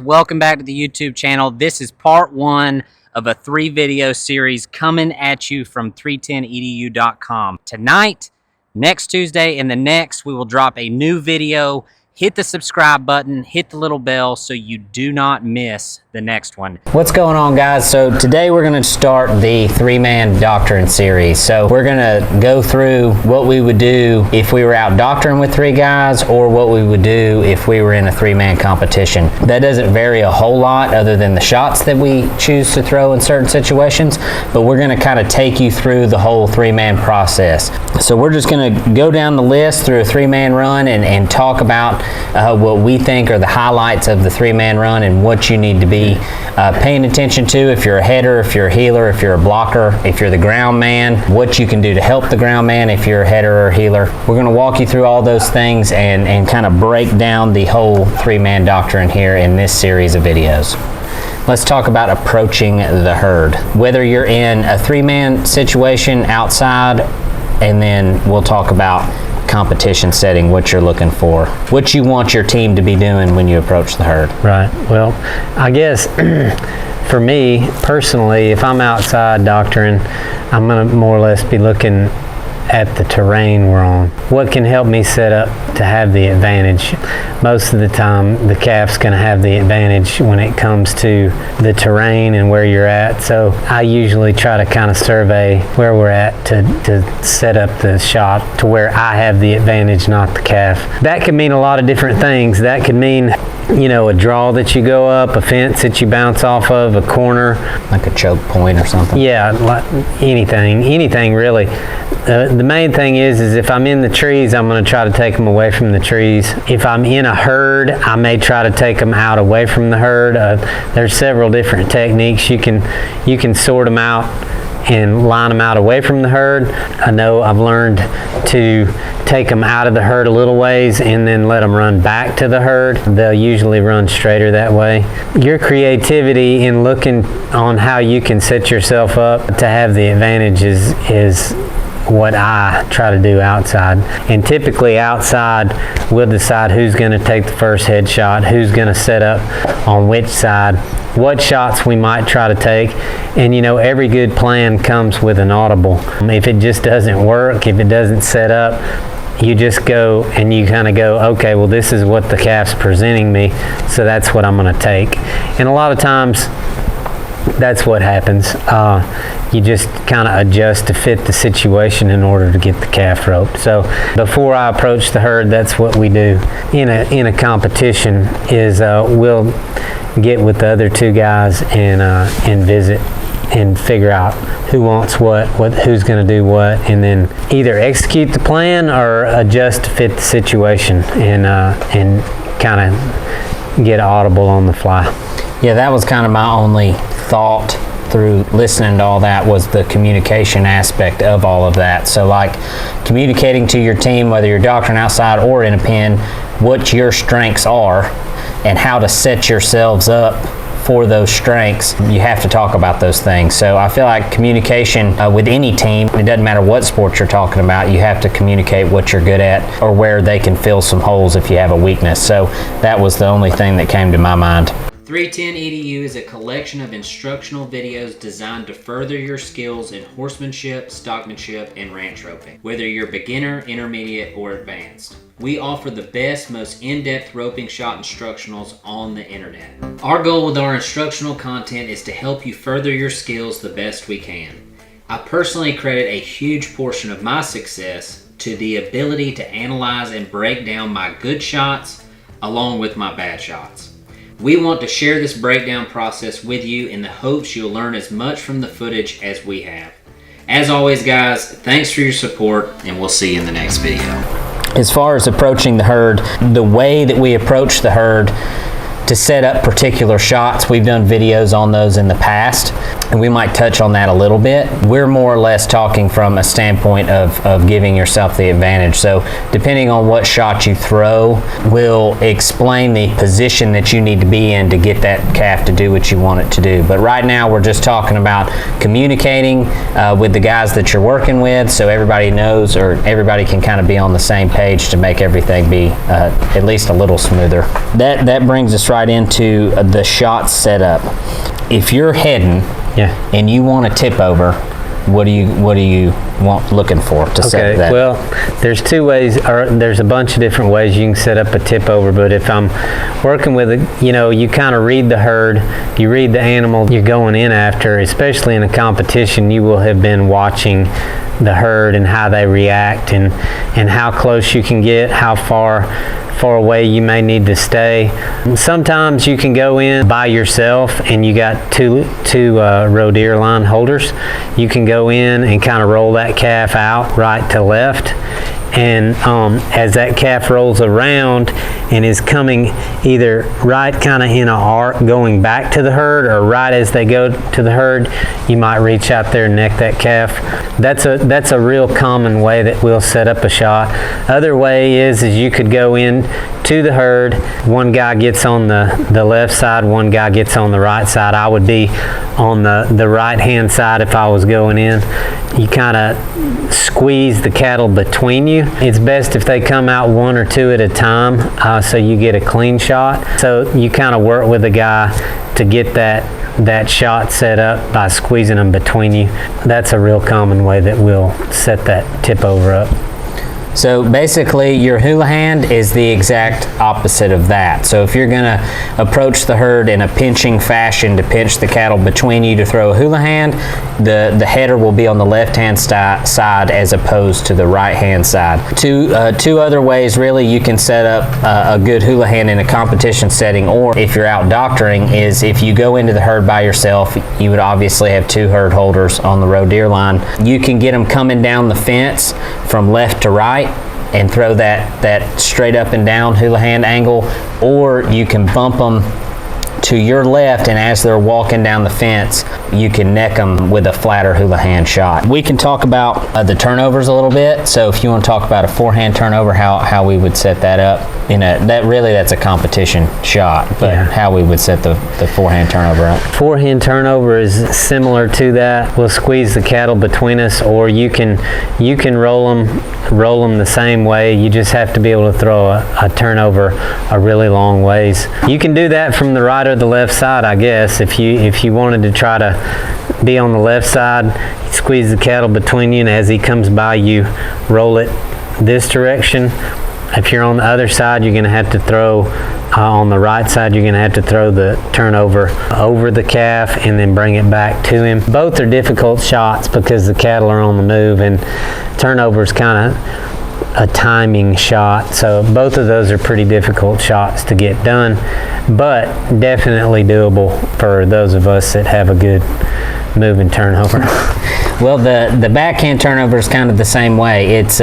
Welcome back to the YouTube channel. This is part one of a 3-video series coming at you from 310edu.com. Tonight, next Tuesday, and the next, we will drop a new video. Hit the subscribe button, hit the little bell so you do not miss the next one. What's going on, guys? So today we're going to start the 3-man doctoring series. So we're going to go through what we would do if we were out doctoring with 3 guys, or what we would do if we were in a 3-man competition. That doesn't vary a whole lot other than the shots that we choose to throw in certain situations, but we're going to kind of take you through the whole 3-man process. So we're just going to go down the list through a 3-man run and talk about what we think are the highlights of the 3-man run and what you need to be paying attention to if you're a header, if you're a healer, if you're a blocker, if you're the ground man, what you can do to help the ground man if you're a header or healer. We're going to walk you through all those things and kind of break down the whole 3-man doctrine here in this series of videos. Let's talk about approaching the herd. Whether you're in a 3-man situation outside, and then we'll talk about competition setting, what you're looking for, what you want your team to be doing when you approach the herd. Right. Well, I guess for me personally, if I'm outside doctoring, I'm going to more or less be looking at the terrain we're on. What can help me set up to have the advantage? Most of the time, the calf's going to have the advantage when it comes to the terrain and where you're at. So I usually try to kind of survey where we're at to set up the shot to where I have the advantage, not the calf. That could mean a lot of different things. That could mean, you know, a draw that you go up, a fence that you bounce off of, a corner. Like a choke point or something? Yeah, like anything really. The main thing is if I'm in the trees, I'm going to try to take them away from the trees. If I'm in a herd, I may try to take them out away from the herd. There's several different techniques. You can sort them out and line them out away from the herd. I know I've learned to take them out of the herd a little ways and then let them run back to the herd. They'll usually run straighter that way. Your creativity in looking on how you can set yourself up to have the advantage is what I try to do outside. And typically outside, we'll decide who's going to take the first headshot, who's going to set up on which side, what shots we might try to take. And you know, every good plan comes with an audible. If it just doesn't work, if it doesn't set up, you just go and you kind of go, okay, well, this is what the calf's presenting me, so that's what I'm going to take. And a lot of times that's what happens. You just kind of adjust to fit the situation in order to get the calf roped. So before I approach the herd, that's what we do in a competition is we'll get with the other 2 guys and visit and figure out who wants what who's going to do what, and then either execute the plan or adjust to fit the situation and kind of get audible on the fly. Yeah, that was kind of my only thought through listening to all that, was the communication aspect of all of that. So like communicating to your team, whether you're doctoring outside or in a pen, what your strengths are and how to set yourselves up for those strengths. You have to talk about those things. So I feel like communication with any team, it doesn't matter what sport you're talking about, you have to communicate what you're good at or where they can fill some holes if you have a weakness. So that was the only thing that came to my mind. 310edu is a collection of instructional videos designed to further your skills in horsemanship, stockmanship, and ranch roping, whether you're beginner, intermediate, or advanced. We offer the best, most in-depth roping shot instructionals on the internet. Our goal with our instructional content is to help you further your skills the best we can. I personally credit a huge portion of my success to the ability to analyze and break down my good shots along with my bad shots. We want to share this breakdown process with you in the hopes you'll learn as much from the footage as we have. As always, guys, thanks for your support, and we'll see you in the next video. As far as approaching the herd, the way that we approach the herd to set up particular shots, we've done videos on those in the past. and we might touch on that a little bit. We're more or less talking from a standpoint of giving yourself the advantage. So depending on what shot you throw, we'll explain the position that you need to be in to get that calf to do what you want it to do. But right now we're just talking about communicating with the guys that you're working with, so everybody knows, or everybody can kind of be on the same page to make everything be at least a little smoother. That brings us right into the shot setup. If you're heading and you want to tip over, what do you looking for to set that? Well, there's two ways, or there's a bunch of different ways you can set up a tip over. But if I'm working with you kind of read the herd, you read the animal you're going in after. Especially in a competition, you will have been watching the herd and how they react, and how close you can get, how far away you may need to stay. Sometimes you can go in by yourself and you got two roe deer line holders. You can go in and kind of roll that calf out right to left, and as that calf rolls around and is coming either right kind of in an arc going back to the herd, or right as they go to the herd, you might reach out there and neck that calf. That's a real common way that we'll set up a shot. Other way is you could go in to the herd. One guy gets on the left side, one guy gets on the right side. I would be on the right hand side if I was going in. You kind of squeeze the cattle between you. It's best if they come out one or two at a time, so you get a clean shot. So you kind of work with a guy to get that shot set up by squeezing them between you. That's a real common way that we'll set that tip over up. So basically your hula hand is the exact opposite of that. So if you're gonna approach the herd in a pinching fashion to pinch the cattle between you to throw a hula hand, the header will be on the left hand side as opposed to the right hand side. Two other ways really you can set up a good hula hand in a competition setting, or if you're out doctoring, is if you go into the herd by yourself, you would obviously have two herd holders on the roe deer line. You can get them coming down the fence from left to right and throw that straight up and down hula hand angle, or you can bump them to your left, and as they're walking down the fence, you can neck them with a flatter hula hand shot. We can talk about the turnovers a little bit. So if you want to talk about a forehand turnover, how we would set that up, that's a competition shot, but how we would set the forehand turnover up. Forehand turnover is similar to that. We'll squeeze the cattle between us, or you can roll them the same way. You just have to be able to throw a turnover a really long ways. You can do that from the right or the left side, I guess. If you wanted to try to be on the left side, you squeeze the cattle between you, and as he comes by, you roll it this direction. If you're on the other side, you're going to have to throw on the right side. You're going to have to throw the turnover over the calf and then bring it back to him. Both are difficult shots because the cattle are on the move, and turnover is kind of a timing shot. So both of those are pretty difficult shots to get done, but definitely doable for those of us that have a good moving turnover. Well, the backhand turnover is kind of the same way. It's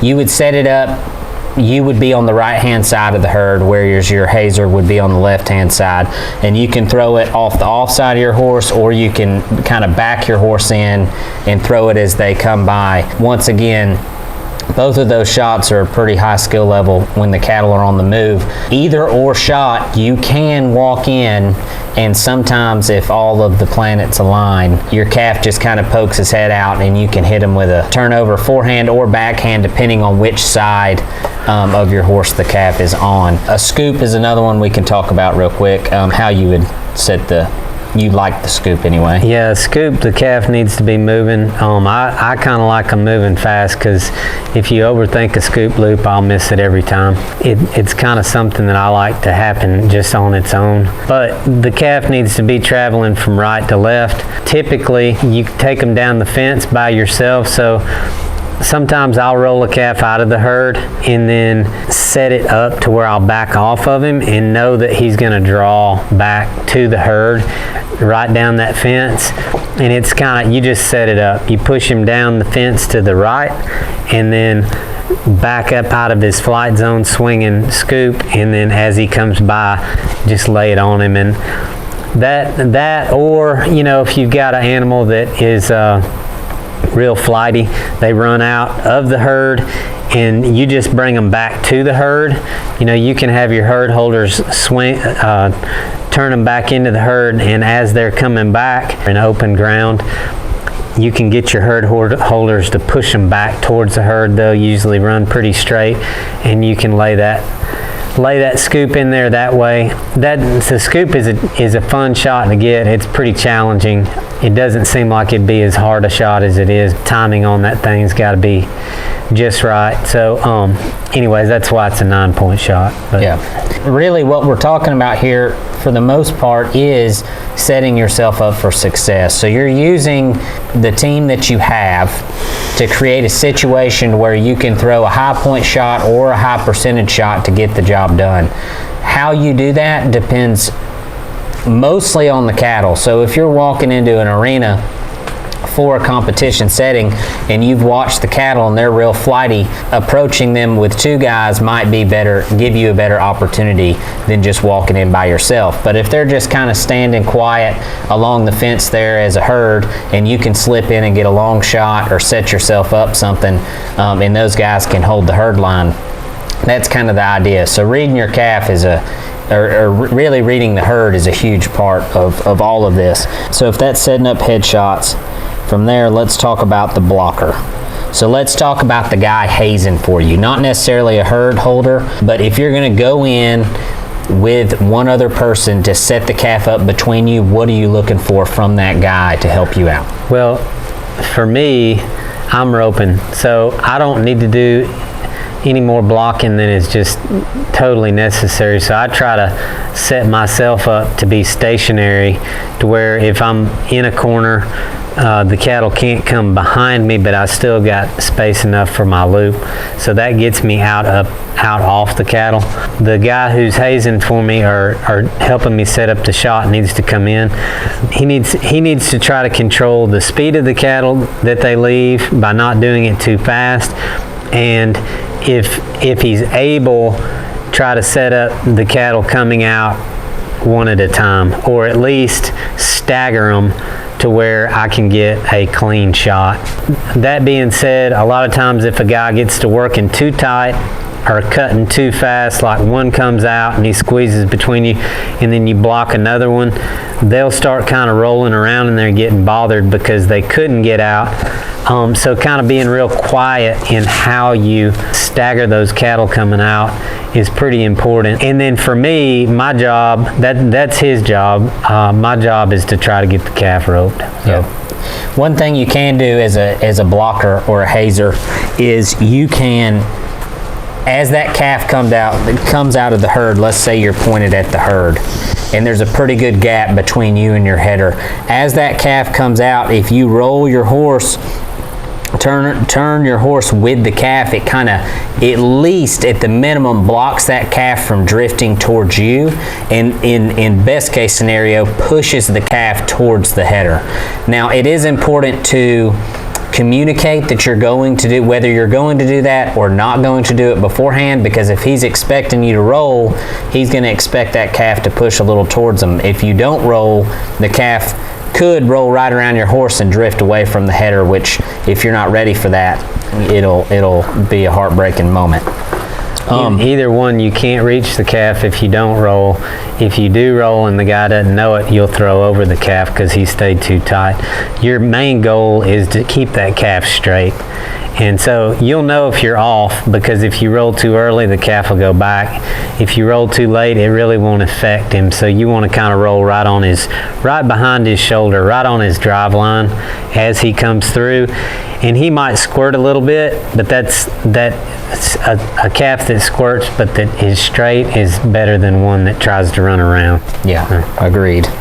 you would set it up. You would be on the right hand side of the herd, whereas your hazer would be on the left hand side, and you can throw it off the off side of your horse, or you can kind of back your horse in and throw it as they come by. Once again, both of those shots are a pretty high skill level when the cattle are on the move. Either or shot, you can walk in, and sometimes if all of the planets align, your calf just kind of pokes his head out and you can hit him with a turnover forehand or backhand depending on which side of your horse the calf is on. A scoop is another one we can talk about real quick, how you would set you like the scoop anyway. Yeah, scoop, the calf needs to be moving. I kind of like them moving fast, because if you overthink a scoop loop, I'll miss it every time. It's kind of something that I like to happen just on its own. But the calf needs to be traveling from right to left. Typically, you take them down the fence by yourself, so sometimes I'll roll a calf out of the herd and then set it up to where I'll back off of him and know that he's going to draw back to the herd right down that fence. And it's kind of, you just set it up. You push him down the fence to the right and then back up out of his flight zone, swinging scoop, and then as he comes by, just lay it on him. And That or, you know, if you've got an animal that is real flighty, they run out of the herd and you just bring them back to the herd. You know, you can have your herd holders turn them back into the herd, and as they're coming back in open ground, you can get your herd holders to push them back towards the herd. They'll usually run pretty straight, and you can lay that scoop in there that way. The scoop is a fun shot to get. It's pretty challenging. It doesn't seem like it'd be as hard a shot as it is. Timing on that thing's got to be just right. So anyways, that's why it's a 9-point shot. But yeah, really what we're talking about here for the most part is setting yourself up for success. So you're using the team that you have to create a situation where you can throw a high point shot or a high percentage shot to get the job done. How you do that depends mostly on the cattle. So if you're walking into an arena for a competition setting and you've watched the cattle and they're real flighty, approaching them with 2 guys might be better, give you a better opportunity than just walking in by yourself. But if they're just kind of standing quiet along the fence there as a herd, and you can slip in and get a long shot or set yourself up something, and those guys can hold the herd line, that's kind of the idea. So reading your calf is really reading the herd is a huge part of all of this. So if that's setting up headshots, from there, let's talk about the blocker. So let's talk about the guy hazing for you. Not necessarily a herd holder, but if you're going to go in with one other person to set the calf up between you, what are you looking for from that guy to help you out? Well, for me, I'm roping, so I don't need to do any more blocking than is just totally necessary. So I try to set myself up to be stationary, to where if I'm in a corner, the cattle can't come behind me, but I still got space enough for my loop. So that gets me out off the cattle. The guy who's hazing for me or helping me set up the shot needs to come in. He needs to try to control the speed of the cattle that they leave by not doing it too fast. And if he's able, try to set up the cattle coming out one at a time, or at least stagger them to where I can get a clean shot. That being said, a lot of times if a guy gets to working too tight or cutting too fast, like one comes out and he squeezes between you and then you block another one, they'll start kind of rolling around and they're getting bothered because they couldn't get out. So kind of being real quiet in how you stagger those cattle coming out is pretty important. And then for me, my job, that's his job. My job is to try to get the calf roped. So. Yeah. One thing you can do as a blocker or a hazer is you can, as that calf comes out of the herd, let's say you're pointed at the herd, and there's a pretty good gap between you and your header. As that calf comes out, if you roll your horse, turn your horse with the calf, it kind of, at least at the minimum, blocks that calf from drifting towards you, and in best case scenario, pushes the calf towards the header. Now, it is important to communicate that you're going to do, whether you're going to do that or not going to do it beforehand, because if he's expecting you to roll, he's going to expect that calf to push a little towards him. If you don't roll, the calf could roll right around your horse and drift away from the header, which if you're not ready for that, it'll be a heartbreaking moment. Either one, you can't reach the calf if you don't roll. If you do roll and the guy doesn't know it, you'll throw over the calf because he stayed too tight. Your main goal is to keep that calf straight. And so you'll know if you're off, because if you roll too early, the calf will go back. If you roll too late, it really won't affect him. So you want to kind of roll right behind his shoulder, right on his drive line as he comes through. And he might squirt a little bit, but that's a calf that squirts but that is straight is better than one that tries to run around. Yeah, agreed.